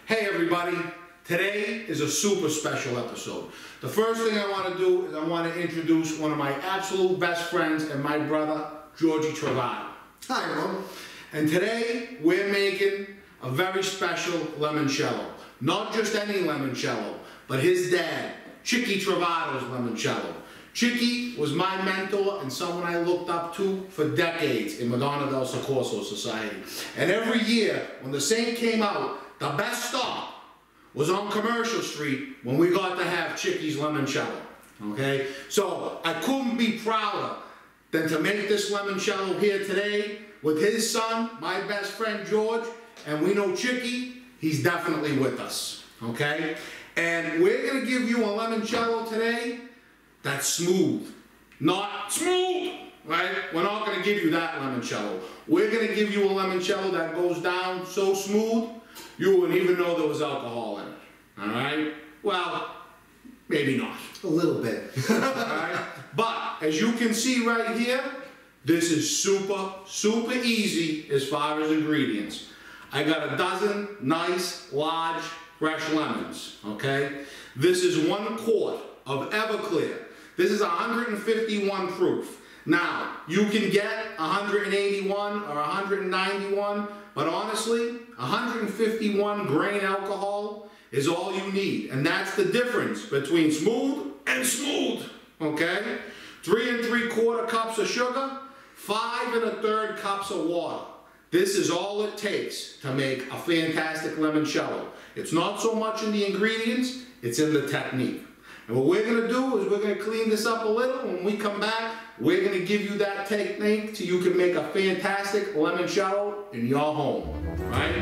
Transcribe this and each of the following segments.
Hey everybody, today is a super special episode. The first thing I want to do is I want to introduce one of my absolute best friends and my brother, Georgie Travato. Hi everyone. And today we're making a very special limoncello. Not just any limoncello, but his dad, Chickie Travato's limoncello. Chickie was my mentor and someone I looked up to for decades in Madonna del Soccorso Society. And every year, when the Saint came out, the best stop was on Commercial Street when we got to have Chickie's limoncello. Okay? So I couldn't be prouder than to make this limoncello here today with his son, my best friend George, and we know Chickie, he's definitely with us. Okay? And we're going to give you a limoncello today that's smooth. Not smooth, right? We're not going to give you that limoncello. We're going to give you a limoncello that goes down so smooth, you wouldn't even know there was alcohol in it. All right? Well, maybe not. A little bit. All right? But as you can see right here, this is super, super easy as far as ingredients. I got a dozen nice, large, fresh lemons. Okay? This is 1 quart of Everclear. This is 151 proof. Now, you can get 181 or 191, but honestly, 151 grain alcohol is all you need. And that's the difference between smooth and smooth, okay? 3 3/4 cups of sugar, 5 1/3 cups of water. This is all it takes to make a fantastic limoncello. It's not so much in the ingredients, it's in the technique. And what we're going to do is we're going to clean this up a little. When we come back, we're going to give you that technique so you can make a fantastic limoncello in your home. Right?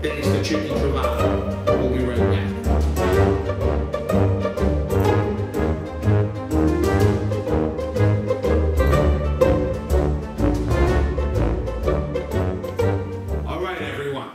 Thanks to Chickie Travato. We'll be right back. All right, everyone.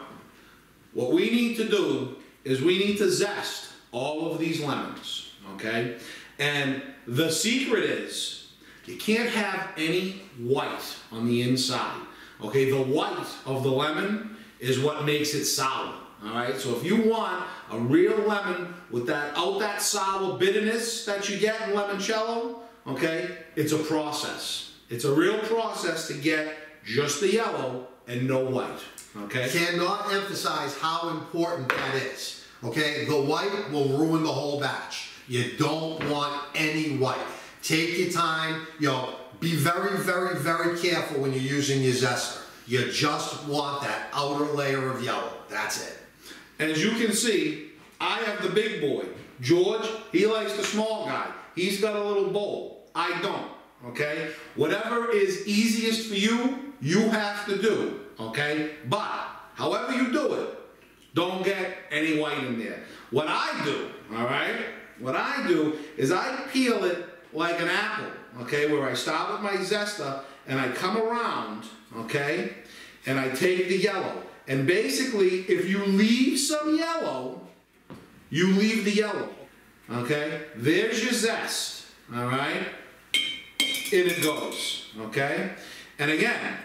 What we need to do is we need to zest all of these lemons. Okay? And the secret is you can't have any white on the inside. Okay? The white of the lemon is what makes it sour. Alright? So if you want a real lemon without that sour bitterness that you get in limoncello, okay, it's a process. It's a real process to get just the yellow and no white. Okay? Cannot emphasize how important that is. Okay? The white will ruin the whole batch. You don't want any white. Take your time, be very, very, very careful when you're using your zester. You just want that outer layer of yellow. That's it. And as you can see, I have the big boy. George, he likes the small guy. He's got a little bowl. I don't, okay? Whatever is easiest for you, you have to do, okay? But, however you do it, don't get any white in there. What I do, all right? What I do is I peel it like an apple, okay, where I start with my zester and I come around, okay, and I take the yellow. And basically, if you leave some yellow, you leave the yellow, okay? There's your zest, all right? In it goes, okay? And again,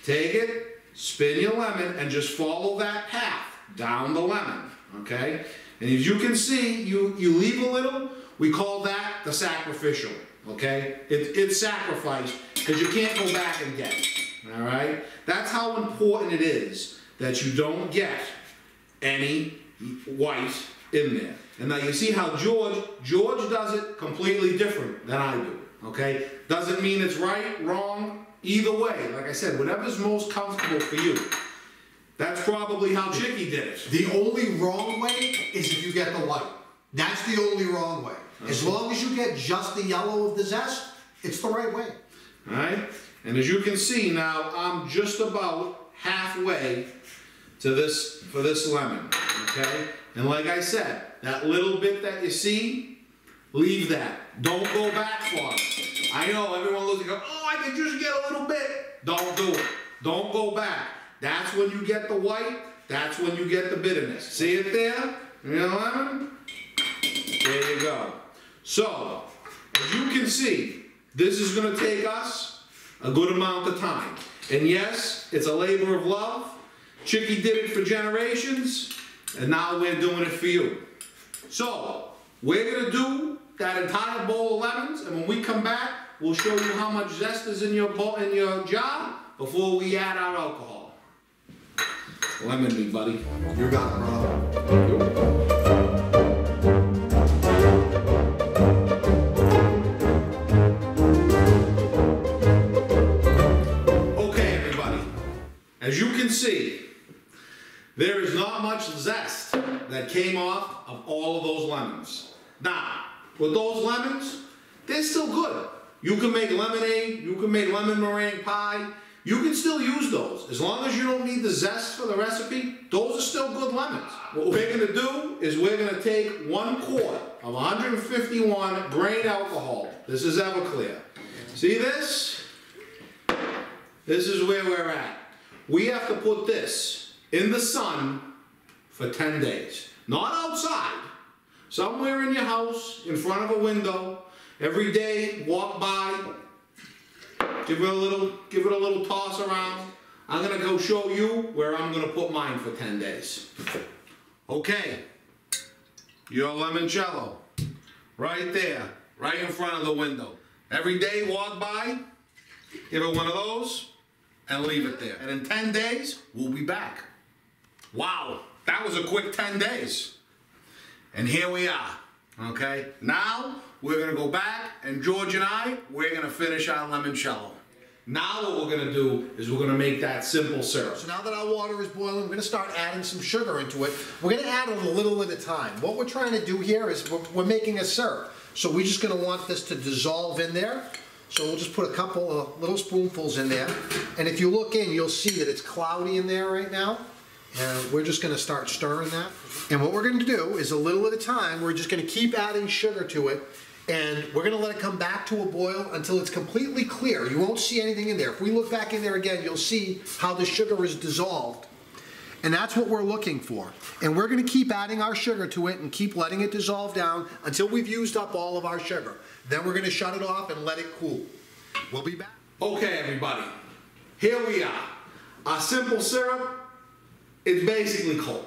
take it, spin your lemon, and just follow that path down the lemon, okay? And as you can see, you leave a little, we call that the sacrificial, okay? It's sacrifice, because you can't go back and get it, all right? That's how important it is that you don't get any white in there. And now you see how George does it completely different than I do, okay? Doesn't mean it's right, wrong, either way. Like I said, whatever's most comfortable for you. That's probably how Chickie did it. The only wrong way is if you get the white. That's the only wrong way. As long as you get just the yellow of the zest, it's the right way. All right? And as you can see now, I'm just about halfway to this, for this lemon, okay? And like I said, that little bit that you see, leave that. Don't go back for it. I know everyone looks and goes, oh, I can just get a little bit. Don't do it. Don't go back. That's when you get the white. That's when you get the bitterness. See it there? You know, lemon? There you go. So, as you can see, this is going to take us a good amount of time. And yes, it's a labor of love. Chickie did it for generations. And now we're doing it for you. So, we're gonna do that entire bowl of lemons, and when we come back, we'll show you how much zest is in your jar before we add our alcohol. Lemon me, buddy. You got it, brother. Okay, everybody. As you can see, there is not much zest that came off of all of those lemons. Now, with those lemons, they're still good. You can make lemonade, you can make lemon meringue pie. You can still use those. As long as you don't need the zest for the recipe, those are still good lemons. What we're gonna do is we're gonna take 1 quart of 151 grain alcohol. This is Everclear. See this? This is where we're at. We have to put this in the sun for 10 days. Not outside. Somewhere in your house, in front of a window. Every day, walk by, give it a little toss around. I'm gonna go show you where I'm gonna put mine for 10 days. Okay, your limoncello, right there, right in front of the window. Every day, walk by, give it one of those, and leave it there. And in 10 days, we'll be back. Wow, that was a quick 10 days. And here we are, okay? Now, we're gonna go back, and George and I, we're gonna finish our limoncello. Now what we're gonna do is we're gonna make that simple syrup. So now that our water is boiling, we're gonna start adding some sugar into it. We're gonna add it a little at a time. What we're trying to do here is we're making a syrup. So we're just gonna want this to dissolve in there. So we'll just put a couple of little spoonfuls in there. And if you look in, you'll see that it's cloudy in there right now. And we're just gonna start stirring that. And what we're gonna do is a little at a time, we're just gonna keep adding sugar to it, and we're gonna let it come back to a boil until it's completely clear. You won't see anything in there. If we look back in there again, you'll see how the sugar is dissolved. And that's what we're looking for. And we're gonna keep adding our sugar to it and keep letting it dissolve down until we've used up all of our sugar. Then we're gonna shut it off and let it cool. We'll be back. Okay, everybody, here we are. Our simple syrup, it's basically cold,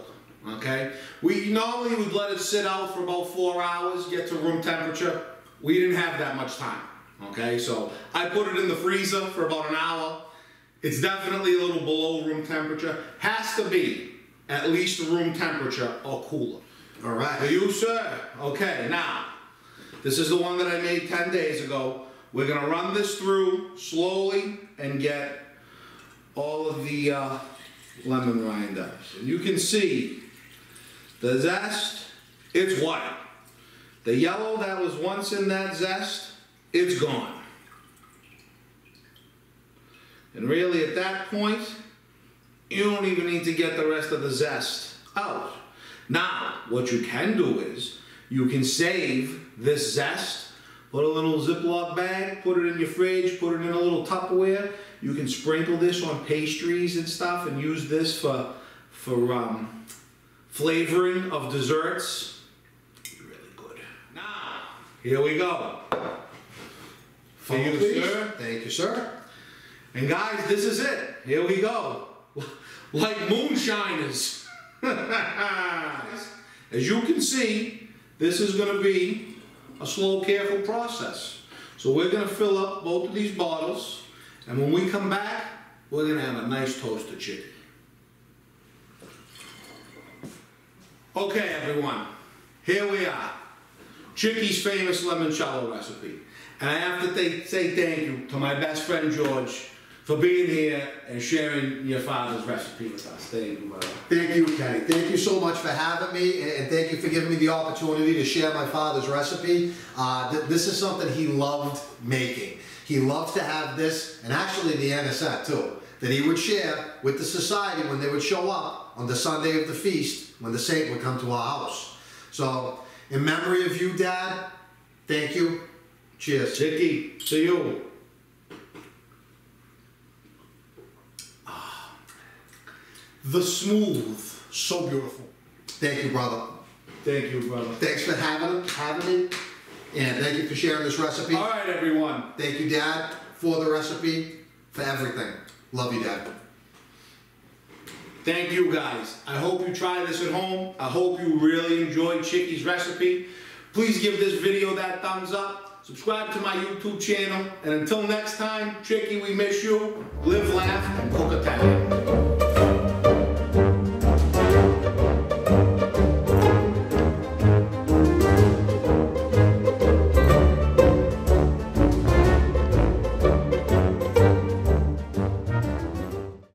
okay? We normally would let it sit out for about 4 hours, get to room temperature. We didn't have that much time, okay? So I put it in the freezer for about an hour. It's definitely a little below room temperature. Has to be at least room temperature or cooler. All right. For you, sir? Okay, now, this is the one that I made 10 days ago. We're gonna run this through slowly and get all of the lemon rind up. And you can see the zest, it's white. The yellow that was once in that zest, it's gone. And really at that point, you don't even need to get the rest of the zest out. Now, what you can do is, you can save this zest, put a little Ziploc bag, put it in your fridge, put it in a little Tupperware. You can sprinkle this on pastries and stuff and use this for flavoring of desserts. Really good. Now, here we go. For you, sir. Thank you, sir. And guys, this is it. Here we go. Like moonshiners. As you can see, this is going to be a slow, careful process. So we're going to fill up both of these bottles, and when we come back, we're going to have a nice toasted chicken. Okay, everyone, here we are. Chickie's famous limoncello recipe. And I have to say thank you to my best friend George for being here and sharing your father's recipe with us. Thank you, brother. Thank you, Kenny. Thank you so much for having me, and thank you for giving me the opportunity to share my father's recipe. This is something he loved making. He loved to have this, and actually the anisette too, that he would share with the society when they would show up on the Sunday of the feast, when the saint would come to our house. So, in memory of you, Dad, thank you. Cheers. Chickie, to you. The smooth, so beautiful. Thank you, brother. Thank you, brother. Thanks for having me, and thank you for sharing this recipe. All right, everyone. Thank you, Dad, for the recipe, for everything. Love you, Dad. Thank you guys. I hope you try this at home. I hope you really enjoyed Chickie's recipe. Please give this video that thumbs up. Subscribe to my YouTube channel. And until next time, Chickie, we miss you. Live, laugh, and cook Italian.